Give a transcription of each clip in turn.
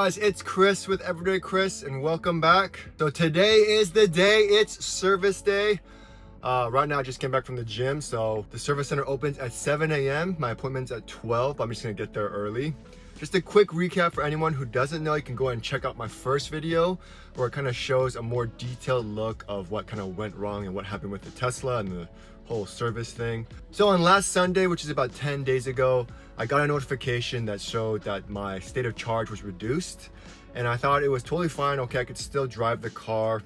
guys, it's Chris with Everydaychris and welcome back. So today is the day, it's service day. Right now I just came back from the gym, so the service center opens at 7 a.m. My appointment's at 12, but I'm just gonna get there early. Just a quick recap for anyone who doesn't know, you can go and check out my first video where it kind of shows a more detailed look of what kind of went wrong and what happened with the Tesla and the whole service thing. So on last Sunday, which is about 10 days ago, I got a notification that showed that my state of charge was reduced, and I thought it was totally fine. Okay, I could still drive the car.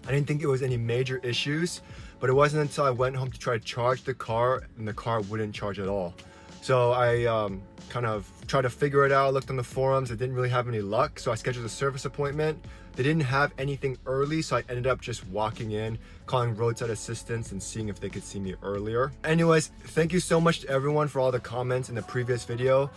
I didn't think it was any major issues, but it wasn't until I went home to try to charge the car and the car wouldn't charge at all. So I kind of tried to figure it out, looked on the forums. I didn't really have any luck, so I scheduled a service appointment. They didn't have anything early, so I ended up just walking in, calling roadside assistance and seeing if they could see me earlier. Anyways, thank you so much to everyone for all the comments in the previous video.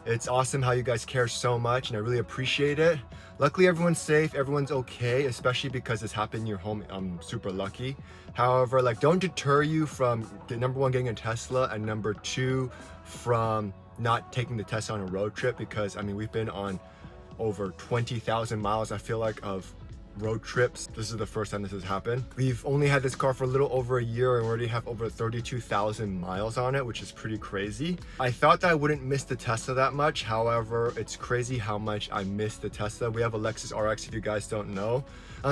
It's awesome how you guys care so much and I really appreciate it. Luckily everyone's safe, everyone's okay, especially because this happened in your home. I'm super lucky. However, don't deter you from number one, getting a Tesla, and number two, from not taking the Tesla on a road trip, because I mean, we've been on over 20,000 miles, I feel like, of road trips. This is the first time this has happened. We've only had this car for a little over a year and we already have over 32,000 miles on it, which is pretty crazy. I thought that I wouldn't miss the Tesla that much. However, it's crazy how much I missed the Tesla. We have a Lexus RX, if you guys don't know.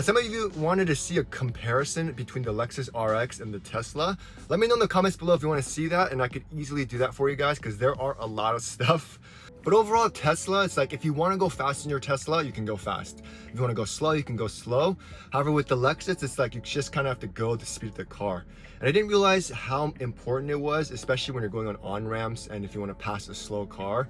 Some of you wanted to see a comparison between the Lexus RX and the Tesla. Let me know in the comments below if you want to see that, and I could easily do that for you guys because there are a lot of stuff. But overall, Tesla, it's like if you want to go fast in your Tesla, you can go fast. If you want to go slow, you can go slow. However, with the Lexus, it's like you just kind of have to go the speed of the car. And I didn't realize how important it was, especially when you're going on on-ramps and if you want to pass a slow car.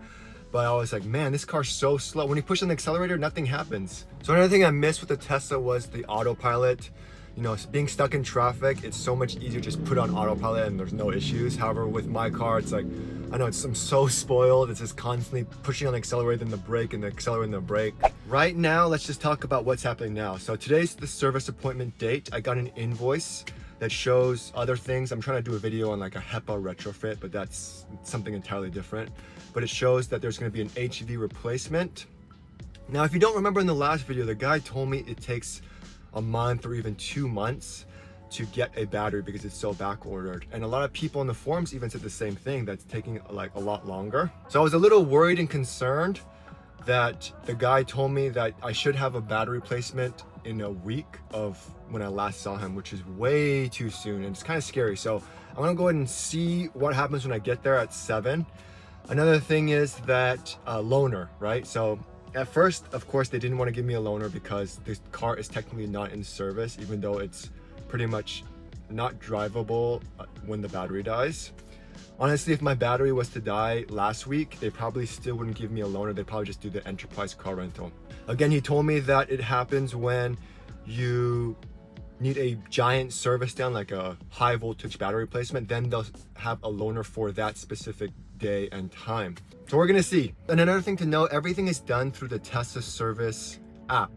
But I was like, man, this car's so slow. When you push on the accelerator, nothing happens. So another thing I missed with the Tesla was the autopilot. You know, being stuck in traffic, it's so much easier to just put on autopilot and there's no issues. However, with my car, it's like, I know I'm so spoiled. It's just constantly pushing on the accelerator and the brake and the accelerator and the brake. Right now, let's just talk about what's happening now. So today's the service appointment date. I got an invoice that shows other things. I'm trying to do a video on like a HEPA retrofit, but that's something entirely different. But it shows that there's gonna be an HV replacement. Now, if you don't remember in the last video, the guy told me it takes a month or even 2 months to get a battery because it's so back ordered, and a lot of people in the forums even said the same thing, that's taking like a lot longer. So I was a little worried and concerned that the guy told me that I should have a battery replacement in a week of when I last saw him, which is way too soon, and it's kind of scary. So I'm gonna go ahead and see what happens when I get there at 7. Another thing is that loaner, right? So at first, of course, they didn't want to give me a loaner because this car is technically not in service, even though it's pretty much not drivable when the battery dies. Honestly, if my battery was to die last week, they probably still wouldn't give me a loaner. They'd probably just do the enterprise car rental. Again, he told me that it happens when you need a giant service down, like a high voltage battery replacement, then they'll have a loaner for that specific day and time. So we're gonna see. And another thing to know, everything is done through the Tesla service app.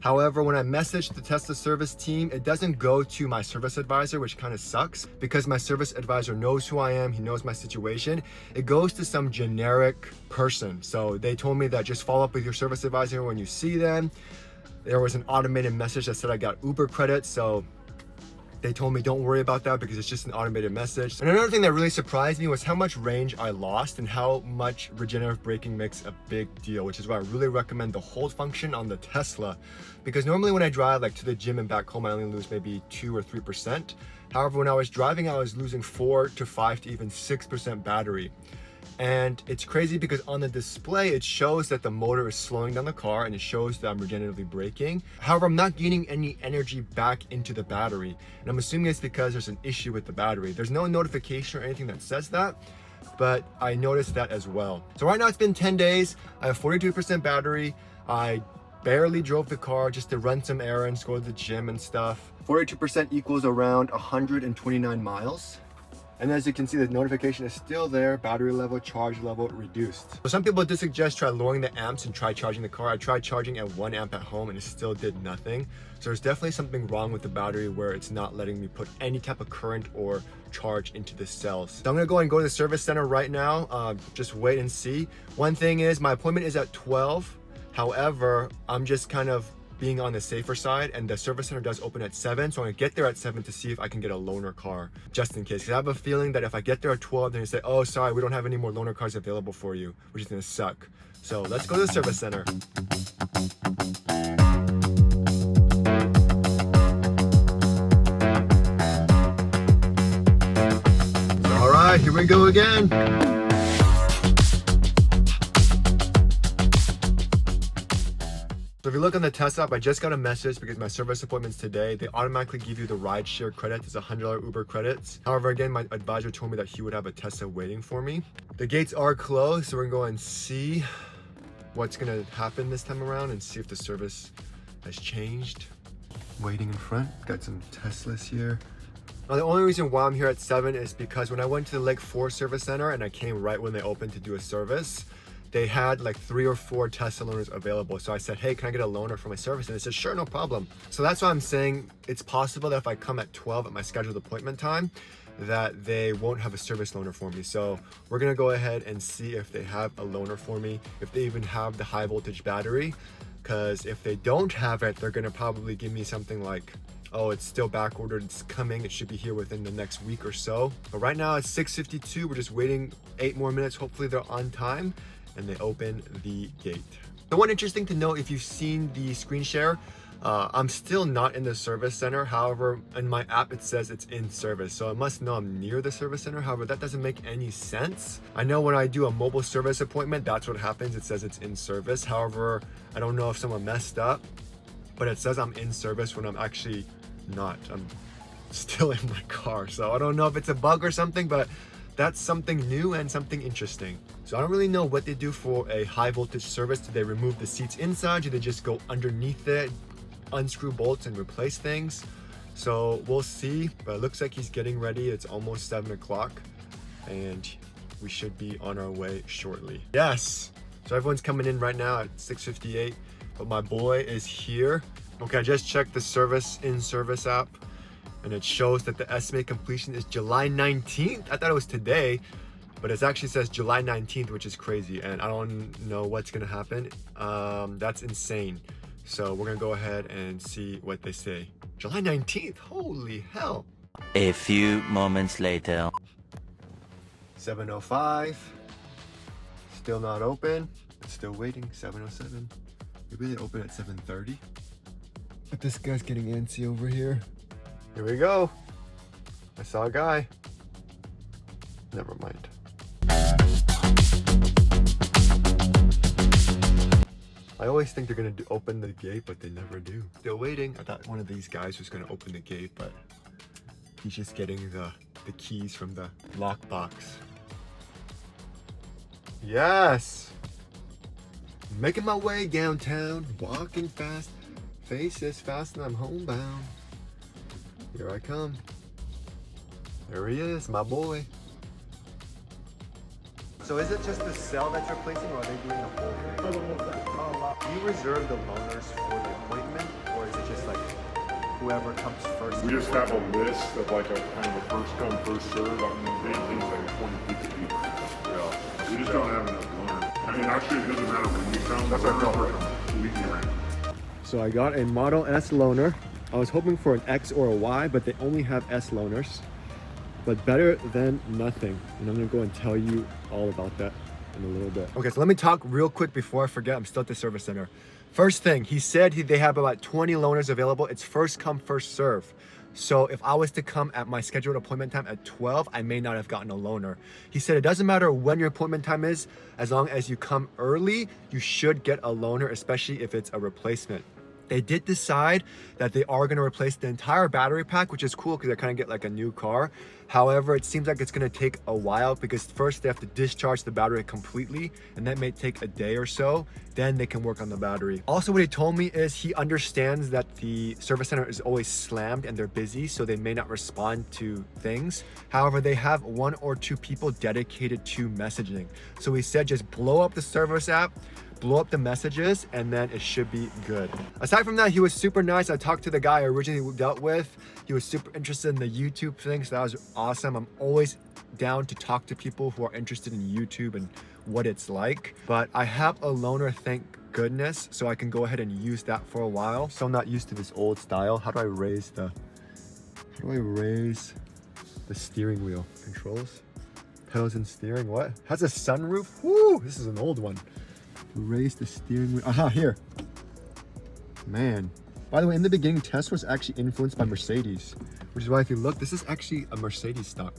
However, when I message the Tesla service team, it doesn't go to my service advisor, which kind of sucks because my service advisor knows who I am, he knows my situation. It goes to some generic person. So they told me that just follow up with your service advisor when you see them. There was an automated message that said I got Uber credits, so they told me don't worry about that because it's just an automated message. And another thing that really surprised me was how much range I lost and how much regenerative braking makes a big deal, which is why I really recommend the hold function on the Tesla. Because normally when I drive like to the gym and back home, I only lose maybe 2 or 3%. However, when I was driving, I was losing 4 to 5 to even 6% battery. And it's crazy because on the display, it shows that the motor is slowing down the car and it shows that I'm regeneratively braking. However, I'm not gaining any energy back into the battery. And I'm assuming it's because there's an issue with the battery. There's no notification or anything that says that, but I noticed that as well. So right now it's been 10 days. I have 42% battery. I barely drove the car just to run some errands, go to the gym and stuff. 42% equals around 129 miles. And as you can see, the notification is still there, battery level, charge level reduced. So some people did suggest try lowering the amps and try charging the car. I tried charging at 1 amp at home and it still did nothing. So there's definitely something wrong with the battery where it's not letting me put any type of current or charge into the cells. So I'm gonna go and go to the service center right now, just wait and see. One thing is my appointment is at 12. However, I'm just kind of being on the safer side, and the service center does open at 7, so I'm gonna get there at 7 to see if I can get a loaner car just in case, because I have a feeling that if I get there at 12, then they say, oh sorry, we don't have any more loaner cars available for you, which is gonna suck. So let's go to the service center. All right, here we go again. So if you look on the test app, I just got a message because my service appointment's today. They automatically give you the rideshare credit. It's $100 Uber credits. However, again, my advisor told me that he would have a Tesla waiting for me. The gates are closed, so we're gonna go and see what's gonna happen this time around and see if the service has changed. Waiting in front, got some Teslas here. Now, the only reason why I'm here at 7 is because when I went to the Lake 4 service center and I came right when they opened to do a service, they had like 3 or 4 Tesla loaners available. So I said, hey, can I get a loaner for my service? And they said, sure, no problem. So that's why I'm saying it's possible that if I come at 12 at my scheduled appointment time, that they won't have a service loaner for me. So we're gonna go ahead and see if they have a loaner for me, if they even have the high voltage battery. Because if they don't have it, they're gonna probably give me something like, oh, it's still back ordered, it's coming, it should be here within the next week or so. But right now it's 6:52, we're just waiting 8 more minutes. Hopefully they're on time and they open the gate. The one interesting to note, if you've seen the screen share, I'm still not in the service center. However, in my app, it says it's in service. So it must know I'm near the service center. However, that doesn't make any sense. I know when I do a mobile service appointment, that's what happens. It says it's in service. However, I don't know if someone messed up, but it says I'm in service when I'm actually not. I'm still in my car. So I don't know if it's a bug or something, but that's something new and something interesting. So I don't really know what they do for a high voltage service. Do they remove the seats inside? Do they just go underneath it, unscrew bolts and replace things? So we'll see, but it looks like he's getting ready. It's almost 7 o'clock and we should be on our way shortly. Yes, so everyone's coming in right now at 6:58, but my boy is here. Okay, I just checked the service in service app and it shows that the estimated completion is July 19th. I thought it was today, but it actually says July 19th, which is crazy. And I don't know what's gonna happen. That's insane. So we're gonna go ahead and see what they say. July 19th, holy hell. A few moments later. 7:05, still not open. It's still waiting, 7:07. Maybe they open at 7:30. But this guy's getting antsy over here. Here we go. I saw a guy. Never mind. I always think they're gonna open the gate, but they never do. Still waiting. I thought one of these guys was gonna open the gate, but he's just getting the keys from the lockbox. Yes! Making my way downtown, walking fast, faces fast and I'm homebound. Here I come. There he is, my boy. So is it just the cell that's replacing, or are they doing the whole thing? Do you reserve the loaners for the appointment, or is it just like whoever comes first? We just have a list of like a kind of a first come, first serve. I mean, they think like 20 people. Yeah. We just don't have enough loaners. I mean, actually, it doesn't matter when we come. That's our problem. We can rent. So I got a Model S loaner. I was hoping for an X or a Y, but they only have S loaners. But better than nothing. And I'm gonna go and tell you all about that in a little bit. Okay, so let me talk real quick before I forget. I'm still at the service center. First thing, he said they have about 20 loaners available. It's first come, first serve. So if I was to come at my scheduled appointment time at 12, I may not have gotten a loaner. He said it doesn't matter when your appointment time is, as long as you come early, you should get a loaner, especially if it's a replacement. They did decide that they are going to replace the entire battery pack, which is cool because I kind of get like a new car. However, it seems like it's going to take a while because first they have to discharge the battery completely, and that may take a day or so. Then they can work on the battery. Also, what he told me is he understands that the service center is always slammed and they're busy, so they may not respond to things. However, they have 1 or 2 people dedicated to messaging. So he said just blow up the service app, blow up the messages, and then it should be good. Aside from that, he was super nice. I talked to the guy I originally dealt with. He was super interested in the YouTube thing, so that was awesome. I'm always down to talk to people who are interested in YouTube and what it's like. But I have a loaner, thank goodness, so I can go ahead and use that for a while. So I'm not used to this old style. How do I raise the steering wheel? Controls, pedals and steering, what? Has a sunroof? Woo, this is an old one. Raise the steering wheel, aha, here. Man, by the way, in the beginning, Tesla was actually influenced by Mercedes, which is why if you look, this is actually a Mercedes stock.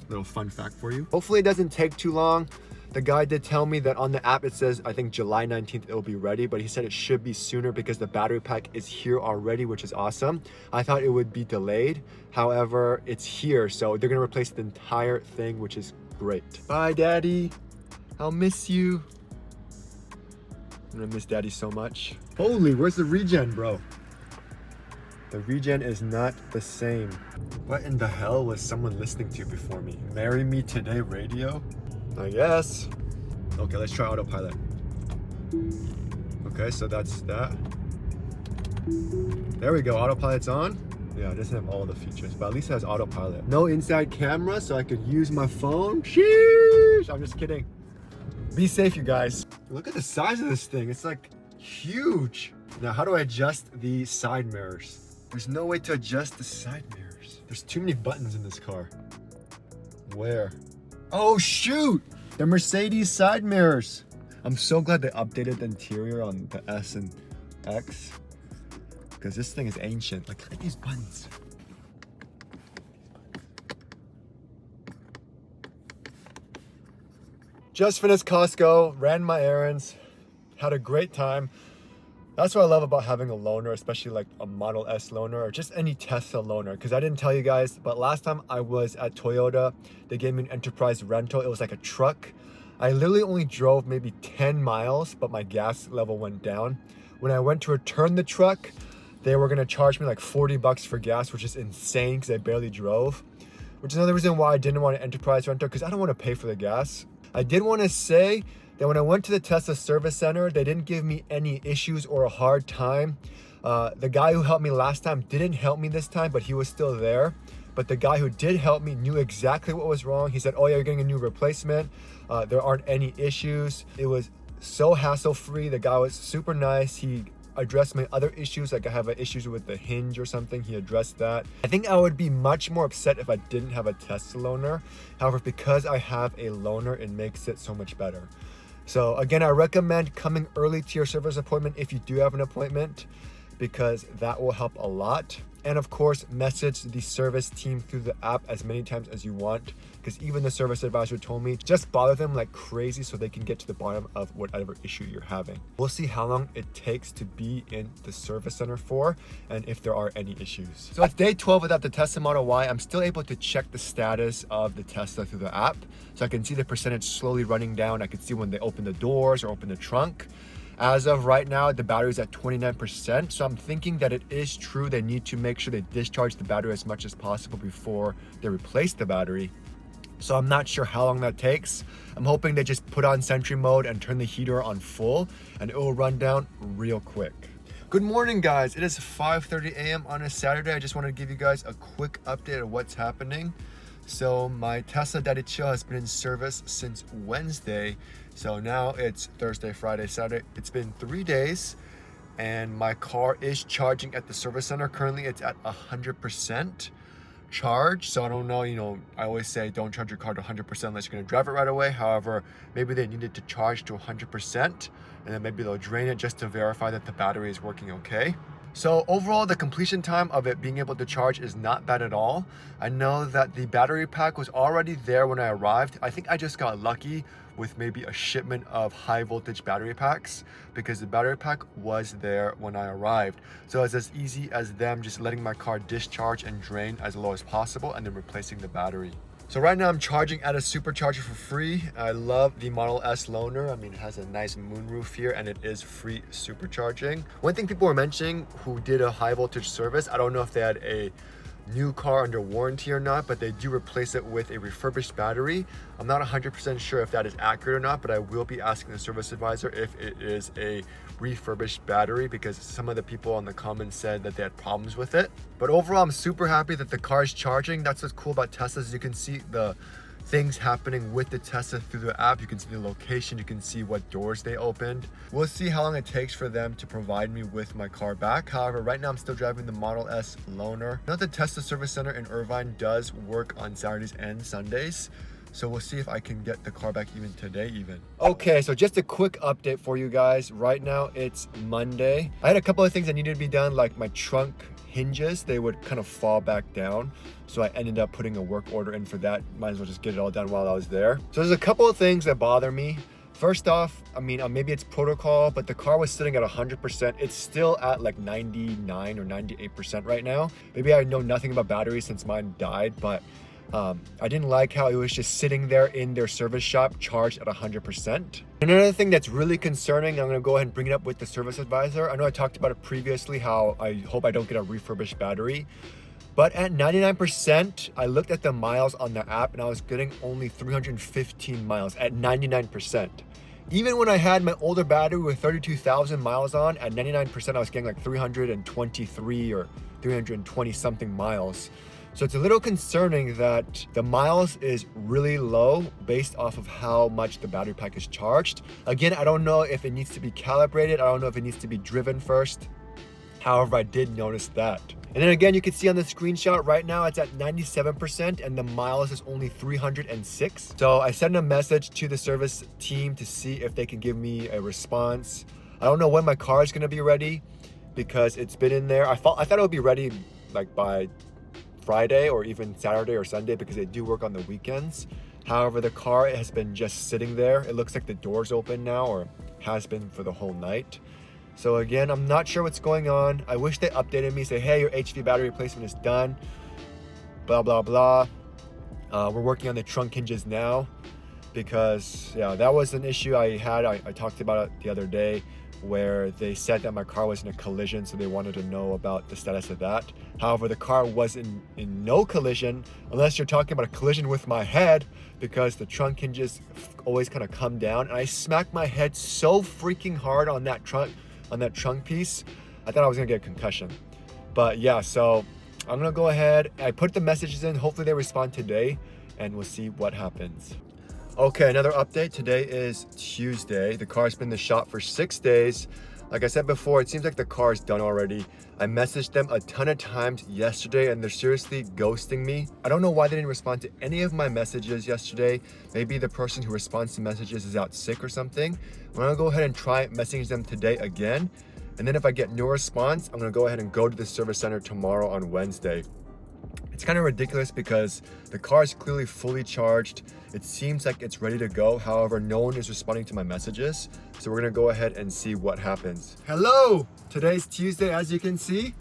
Little fun fact for you. Hopefully it doesn't take too long. The guy did tell me that on the app it says, I think July 19th it will be ready, but he said it should be sooner because the battery pack is here already, which is awesome. I thought it would be delayed. However, it's here, so they're gonna replace the entire thing, which is great. Bye, Daddy. I'll miss you. I'm gonna miss Daddy so much. Holy, where's the regen, bro? The regen is not the same. What in the hell was someone listening to before me? Marry Me Today radio? I guess. Okay, let's try autopilot. Okay, so that's that. There we go, autopilot's on. Yeah, it doesn't have all the features, but at least it has autopilot. No inside camera, so I could use my phone. Sheesh! I'm just kidding. Be safe, you guys. Look at the size of this thing. It's like huge. Now, how do I adjust the side mirrors? There's no way to adjust the side mirrors. There's too many buttons in this car. Where? Oh shoot! The Mercedes side mirrors. I'm so glad they updated the interior on the S and X, because this thing is ancient. Like, look at these buttons. Just finished Costco, ran my errands, had a great time. That's what I love about having a loaner, especially like a Model S loaner or just any Tesla loaner. Because I didn't tell you guys, but last time I was at Toyota, they gave me an enterprise rental. It was like a truck. I literally only drove maybe 10 miles, but my gas level went down. When I went to return the truck, they were gonna charge me like 40 bucks for gas, which is insane because I barely drove. Which is another reason why I didn't want an enterprise rental, because I don't want to pay for the gas. I did want to say that when I went to the Tesla service center, they didn't give me any issues or a hard time. The guy who helped me last time didn't help me this time, but he was still there. But the guy who did help me knew exactly what was wrong. He said, oh yeah, you're getting a new replacement. There aren't any issues. It was so hassle-free. The guy was super nice. He addressed my other issues, like I have issues with the hinge or something. He addressed that. I think I would be much more upset if I didn't have a Tesla loaner. However, because I have a loaner, it makes it so much better. So again, I recommend coming early to your service appointment if you do have an appointment, because that will help a lot. And of course, message the service team through the app as many times as you want, because even the service advisor told me just bother them like crazy so they can get to the bottom of whatever issue you're having. We'll see how long it takes to be in the service center for, and if there are any issues. So it's day 12 without the Tesla Model Y. I'm still able to check the status of the Tesla through the app. So I can see the percentage slowly running down. I can see when they open the doors or open the trunk. As of right now, the battery is at 29%. So I'm thinking that it is true. They need to make sure they discharge the battery as much as possible before they replace the battery. So I'm not sure how long that takes. I'm hoping they just put on Sentry mode and turn the heater on full, and it will run down real quick. Good morning, guys. It is 5:30 a.m. on a Saturday. I just wanted to give you guys a quick update of what's happening. So my Tesla Daddy Chill has been in service since Wednesday. So now it's Thursday, Friday, Saturday. It's been 3 days and my car is charging at the service center. Currently it's at 100% charge. So I don't know, I always say don't charge your car to 100% unless you're gonna drive it right away. However, maybe they needed to charge to 100% and then maybe they'll drain it just to verify that the battery is working okay. So overall, the completion time of it being able to charge is not bad at all. I know that the battery pack was already there when I arrived. I think I just got lucky with maybe a shipment of high voltage battery packs, because the battery pack was there when I arrived. So it's as easy as them just letting my car discharge and drain as low as possible and then replacing the battery. So right now I'm charging at a supercharger for free. I love the Model S loaner. I mean, it has a nice moonroof here and it is free supercharging. One thing people were mentioning who did a high voltage service, I don't know if they had a new car under warranty or not, but they do replace it with a refurbished battery. I'm not 100% sure if that is accurate or not, but I will be asking the service advisor if it is a refurbished battery, because some of the people on the comments said that they had problems with it. But overall, I'm super happy that the car is charging. That's what's cool about Teslas. You can see the things happening with the Tesla through the app. You can see the location, you can see what doors they opened. We'll see how long it takes for them to provide me with my car back. However, right now I'm still driving the Model S loaner. Now the Tesla service center in Irvine does work on Saturdays and Sundays. So we'll see if I can get the car back even today even. Okay, so just a quick update for you guys. Right now it's Monday. I had a couple of things that needed to be done, like my trunk hinges, they would kind of fall back down. So I ended up putting a work order in for that. Might as well just get it all done while I was there. So there's a couple of things that bother me. First off, I mean, maybe it's protocol, but the car was sitting at 100%. It's still at like 99 or 98% right now. Maybe I know nothing about batteries since mine died, but I didn't like how it was just sitting there in their service shop charged at 100%. Another thing that's really concerning, I'm gonna go ahead and bring it up with the service advisor. I know I talked about it previously, how I hope I don't get a refurbished battery. But at 99%, I looked at the miles on the app and I was getting only 315 miles at 99%. Even when I had my older battery with 32,000 miles on, at 99%, I was getting like 323 or 320 something miles. So it's a little concerning that the miles is really low based off of how much the battery pack is charged. Again, I don't know if it needs to be calibrated. I don't know if it needs to be driven first. However, I did notice that. And then again, you can see on the screenshot right now, it's at 97% and the miles is only 306. So I sent a message to the service team to see if they can give me a response. I don't know when my car is gonna be ready because it's been in there. I thought it would be ready like by Friday or even Saturday or Sunday because they do work on the weekends. However, the car has been just sitting there. It looks like the door's open now, or has been for the whole night. So again, I'm not sure what's going on. I wish they updated me, say, hey, your HV battery replacement is done, blah, blah, blah. We're working on the trunk hinges now because yeah, that was an issue I had. I talked about it the other day where they said that my car was in a collision, so they wanted to know about the status of that. However, the car was in no collision, unless you're talking about a collision with my head, because the trunk hinges always kind of come down, and I smacked my head so freaking hard on that trunk piece, I thought I was gonna get a concussion. But yeah, so I'm gonna go ahead, I put the messages in, hopefully they respond today, and we'll see what happens. Okay, another update. Today is Tuesday. The car's been in the shop for 6 days. Like I said before, it seems like the car is done already. I messaged them a ton of times yesterday and they're seriously ghosting me. I don't know why they didn't respond to any of my messages yesterday. Maybe the person who responds to messages is out sick or something. I'm gonna go ahead and try messaging them today again. And then if I get no response, I'm gonna go ahead and go to the service center tomorrow on Wednesday. It's kind of ridiculous because the car is clearly fully charged. It seems like it's ready to go. However, no one is responding to my messages. So we're gonna go ahead and see what happens. Hello, today's Tuesday, as you can see.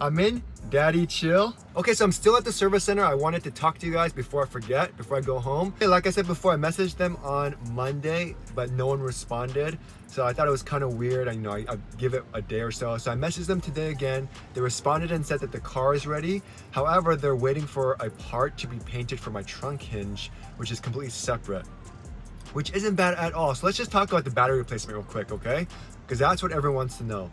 I'm in Daddy Chill. Okay, so I'm still at the service center. I wanted to talk to you guys before I forget, before I go home. Like I said before, I messaged them on Monday, but no one responded. So I thought it was kind of weird. I give it a day or so. So I messaged them today again. They responded and said that the car is ready. However, they're waiting for a part to be painted for my trunk hinge, which is completely separate, which isn't bad at all. So let's just talk about the battery replacement real quick, okay? Because that's what everyone wants to know.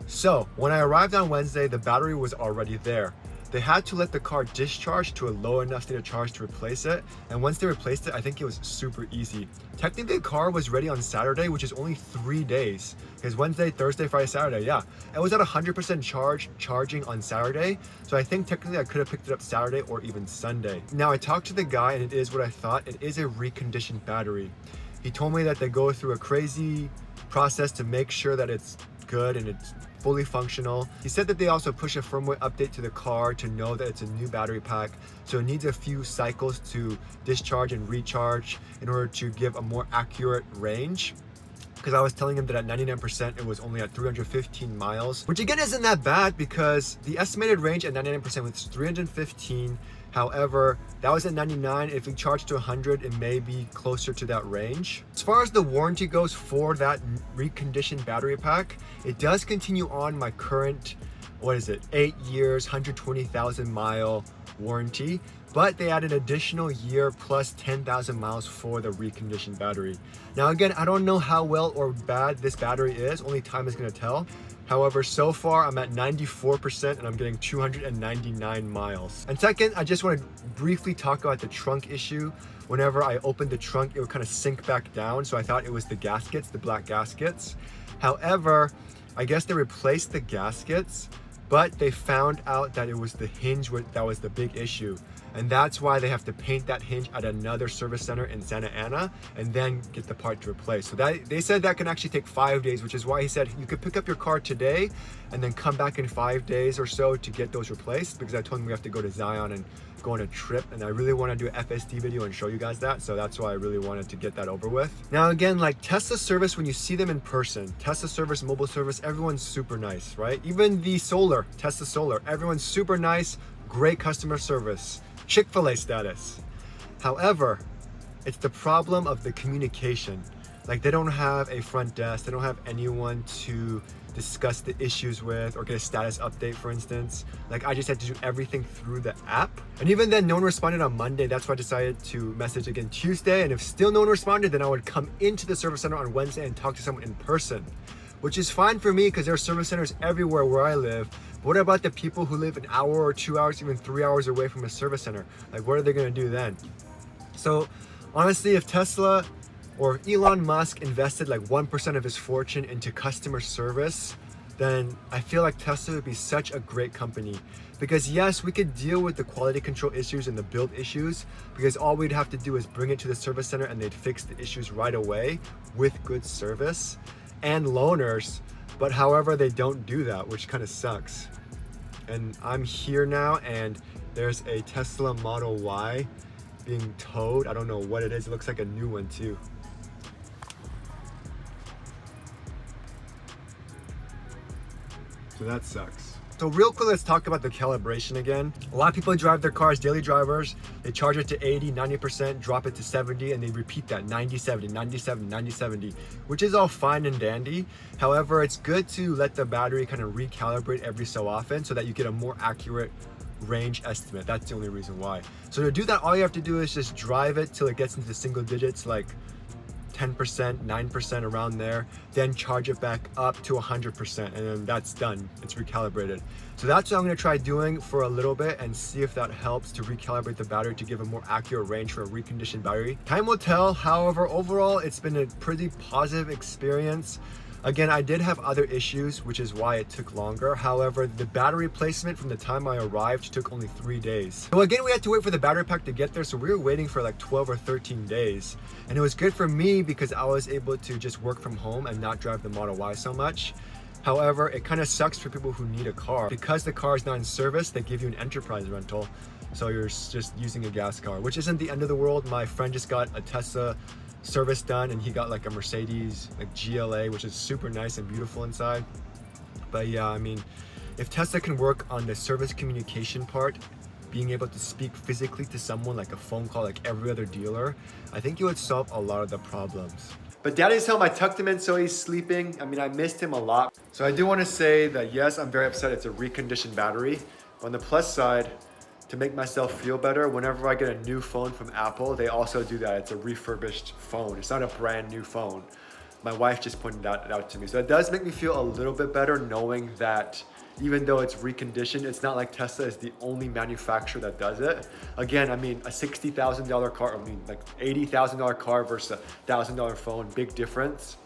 So when I arrived on Wednesday, the battery was already there. They had to let the car discharge to a low enough state of charge to replace it. And once they replaced it, I think it was super easy. Technically, the car was ready on Saturday, which is only 3 days. Because Wednesday, Thursday, Friday, Saturday, yeah. It was at 100% charging on Saturday. So I think technically I could have picked it up Saturday or even Sunday. Now I talked to the guy and it is what I thought. It is a reconditioned battery. He told me that they go through a crazy process to make sure that it's good and it's fully functional. He said that they also push a firmware update to the car to know that it's a new battery pack, so it needs a few cycles to discharge and recharge in order to give a more accurate range. Because I was telling him that at 99% it was only at 315 miles, which again isn't that bad because the estimated range at 99% was 315. However, that was at 99. If we charge to 100, it may be closer to that range. As far as the warranty goes for that reconditioned battery pack, it does continue on my current, 8 years, 120,000 mile warranty, but they add an additional year plus 10,000 miles for the reconditioned battery. Now again, I don't know how well or bad this battery is, only time is gonna tell. However, so far I'm at 94% and I'm getting 299 miles. And second, I just want to briefly talk about the trunk issue. Whenever I opened the trunk, it would kind of sink back down. So I thought it was the gaskets, the black gaskets. However, I guess they replaced the gaskets, but they found out that it was the hinge that was the big issue. And that's why they have to paint that hinge at another service center in Santa Ana and then get the part to replace. So they said that can actually take 5 days, which is why he said you could pick up your car today and then come back in 5 days or so to get those replaced, because I told him we have to go to Zion and go on a trip, and I really want to do an FSD video and show you guys that. So that's why I really wanted to get that over with. Now again, like Tesla service, when you see them in person, Tesla service, mobile service, everyone's super nice, right? Even the solar, Tesla solar, everyone's super nice, great customer service. Chick-fil-A status. However, it's the problem of the communication. Like they don't have a front desk, they don't have anyone to discuss the issues with or get a status update, for instance. Like I just had to do everything through the app. And even then, no one responded on Monday. That's why I decided to message again Tuesday. And if still no one responded, then I would come into the service center on Wednesday and talk to someone in person, which is fine for me because there are service centers everywhere where I live. But what about the people who live an hour or 2 hours, even 3 hours away from a service center? Like, what are they gonna do then? So honestly, if Tesla or Elon Musk invested like 1% of his fortune into customer service, then I feel like Tesla would be such a great company. Because yes, we could deal with the quality control issues and the build issues, because all we'd have to do is bring it to the service center and they'd fix the issues right away with good service and loaners. But however, they don't do that, which kind of sucks. And I'm here now and there's a Tesla Model Y being towed. I don't know what it is. It looks like a new one too. So that sucks. So real quick, let's talk about the calibration again. A lot of people drive their cars, daily drivers, they charge it to 80, 90%, drop it to 70, and they repeat that 90, 70, 97, 90, 70, which is all fine and dandy. However, it's good to let the battery kind of recalibrate every so often so that you get a more accurate range estimate. That's the only reason why. So to do that, all you have to do is just drive it till it gets into the single digits, like 10%, 9% around there, then charge it back up to 100%, and then that's done. It's recalibrated. So that's what I'm going to try doing for a little bit and see if that helps to recalibrate the battery to give a more accurate range for a reconditioned battery. Time will tell. However, overall, it's been a pretty positive experience. Again, I did have other issues, which is why it took longer. However, the battery replacement from the time I arrived took only 3 days. So again, we had to wait for the battery pack to get there. So we were waiting for like 12 or 13 days. And it was good for me because I was able to just work from home and not drive the Model Y so much. However, it kind of sucks for people who need a car. Because the car is not in service, they give you an enterprise rental. So you're just using a gas car, which isn't the end of the world. My friend just got a Tesla service done and he got like a Mercedes like GLA, which is super nice and beautiful inside. But yeah, I mean, if Tesla can work on the service communication part, being able to speak physically to someone like a phone call like every other dealer, I think it would solve a lot of the problems. But Daddy's home, I tucked him in so he's sleeping. I mean, I missed him a lot. So I do want to say that yes, I'm very upset it's a reconditioned battery. But on the plus side, to make myself feel better, whenever I get a new phone from Apple, they also do that. It's a refurbished phone. It's not a brand new phone. My wife just pointed that out to me. So it does make me feel a little bit better knowing that even though it's reconditioned, it's not like Tesla is the only manufacturer that does it. Again, I mean, a $60,000 car, I mean, like $80,000 car versus a $1,000 phone, big difference.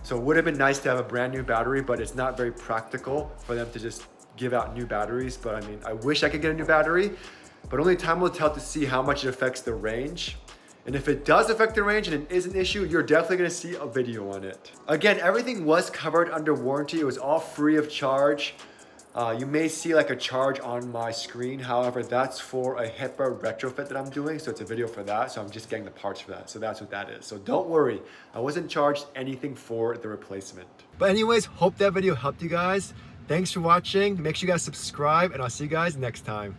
So it would have been nice to have a brand new battery, but it's not very practical for them to just give out new batteries. But I mean, I wish I could get a new battery, but only time will tell to see how much it affects the range. And if it does affect the range and it is an issue, you're definitely gonna see a video on it. Again, everything was covered under warranty. It was all free of charge. You may see like a charge on my screen. However, that's for a HIPAA retrofit that I'm doing. So it's a video for that. So I'm just getting the parts for that. So that's what that is. So don't worry, I wasn't charged anything for the replacement. But anyways, hope that video helped you guys. Thanks for watching. Make sure you guys subscribe and I'll see you guys next time.